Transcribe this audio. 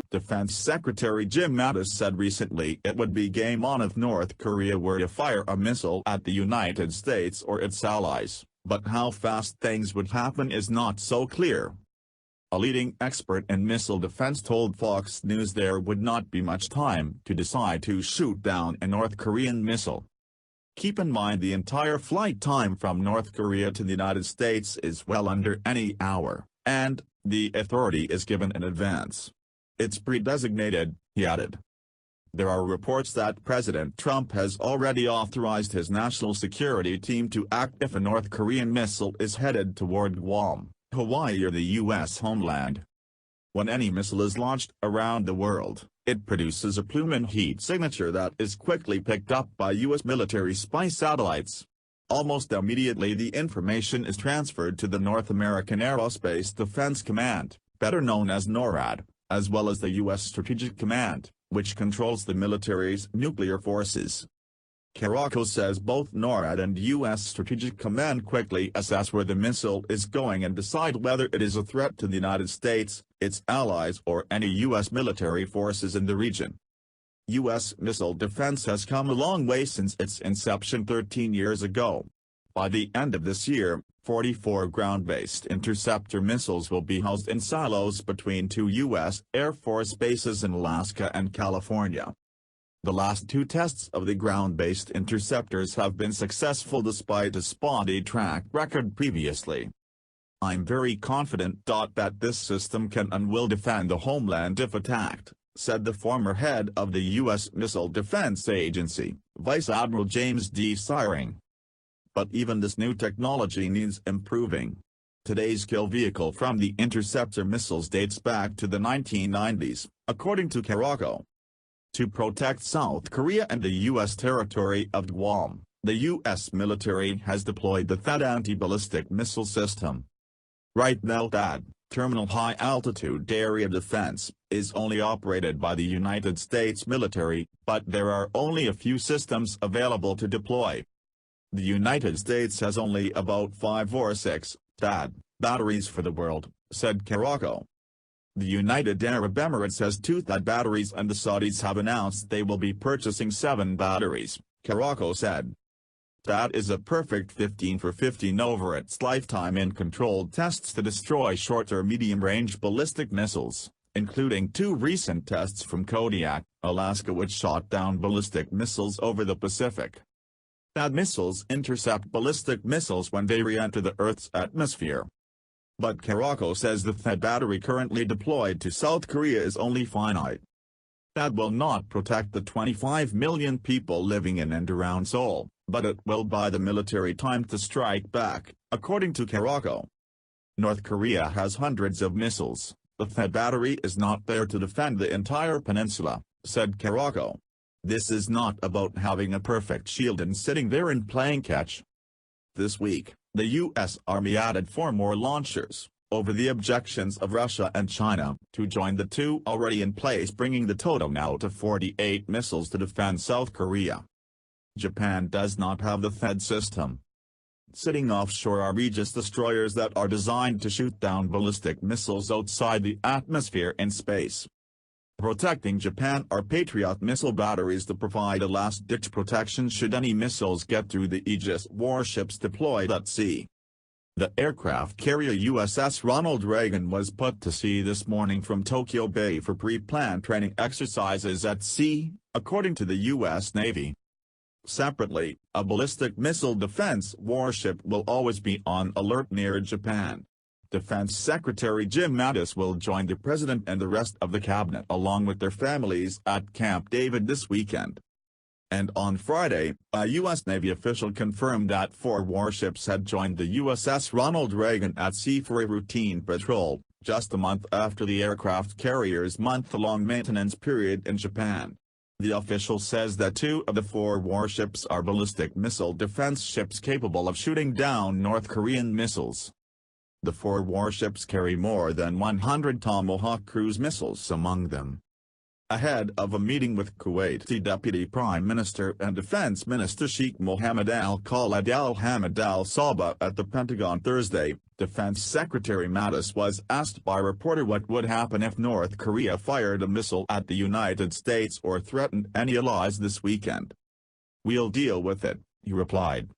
Defense Secretary Jim Mattis said recently it would be game on if North Korea were to fire a missile at the United States or its allies, but how fast things would happen is not so clear. A leading expert in missile defense told Fox News there would not be much time to decide to shoot down a North Korean missile. Keep in mind the entire flight time from North Korea to the United States is well under any hour, and the authority is given in advance. It's pre-designated, he added. There are reports that President Trump has already authorized his national security team to act if a North Korean missile is headed toward Guam, Hawaii or the U.S. homeland. When any missile is launched around the world, it produces a plume and heat signature that is quickly picked up by U.S. military spy satellites. Almost immediately the information is transferred to the North American Aerospace Defense Command, better known as NORAD, as well as the U.S. Strategic Command, which controls the military's nuclear forces. Caraco says both NORAD and U.S. Strategic Command quickly assess where the missile is going and decide whether it is a threat to the United States, its allies or any U.S. military forces in the region. U.S. missile defense has come a long way since its inception 13 years ago. By the end of this year, 44 ground-based interceptor missiles will be housed in silos between 2 U.S. Air Force bases in Alaska and California. The last 2 tests of the ground-based interceptors have been successful despite a spotty track record previously. I'm very confident that this system can and will defend the homeland if attacked, said the former head of the U.S. Missile Defense Agency, Vice Admiral James D. Siring. But even this new technology needs improving. Today's kill vehicle from the interceptor missiles dates back to the 1990s, according to Caraco. To protect South Korea and the U.S. territory of Guam, the U.S. military has deployed the THAAD anti-ballistic missile system. Right now THAAD, Terminal High Altitude Area Defense, is only operated by the United States military, but there are only a few systems available to deploy. The United States has only about 5 or 6 THAAD batteries for the world, said Caraco. The United Arab Emirates has 2 THAAD batteries and the Saudis have announced they will be purchasing 7 batteries, Caraco said. THAAD is a perfect 15 for 15 over its lifetime in controlled tests to destroy short or medium-range ballistic missiles, including 2 recent tests from Kodiak, Alaska which shot down ballistic missiles over the Pacific. THAAD missiles intercept ballistic missiles when they re-enter the Earth's atmosphere. But Caraco says the THAAD battery currently deployed to South Korea is only finite. THAAD will not protect the 25 million people living in and around Seoul, but it will buy the military time to strike back, according to Caraco. North Korea has hundreds of missiles, the THAAD battery is not there to defend the entire peninsula, said Caraco. This is not about having a perfect shield and sitting there and playing catch. This week, the U.S. Army added 4 more launchers, over the objections of Russia and China, to join the 2 already in place, bringing the total now to 48 missiles to defend South Korea. Japan does not have the THAAD system. Sitting offshore are Aegis destroyers that are designed to shoot down ballistic missiles outside the atmosphere in space. Protecting Japan are Patriot missile batteries to provide a last-ditch protection should any missiles get through the Aegis warships deployed at sea. The aircraft carrier USS Ronald Reagan was put to sea this morning from Tokyo Bay for pre-planned training exercises at sea, according to the U.S. Navy. Separately, a ballistic missile defense warship will always be on alert near Japan. Defense Secretary Jim Mattis will join the President and the rest of the cabinet along with their families at Camp David this weekend. And on Friday, a U.S. Navy official confirmed that 4 warships had joined the USS Ronald Reagan at sea for a routine patrol, just a month after the aircraft carrier's month-long maintenance period in Japan. The official says that 2 of the 4 warships are ballistic missile defense ships capable of shooting down North Korean missiles. The 4 warships carry more than 100 Tomahawk cruise missiles among them. Ahead of a meeting with Kuwaiti Deputy Prime Minister and Defense Minister Sheikh Mohammed al-Khalid al-Hamid al-Sabah at the Pentagon Thursday, Defense Secretary Mattis was asked by a reporter what would happen if North Korea fired a missile at the United States or threatened any allies this weekend. "We'll deal with it," he replied.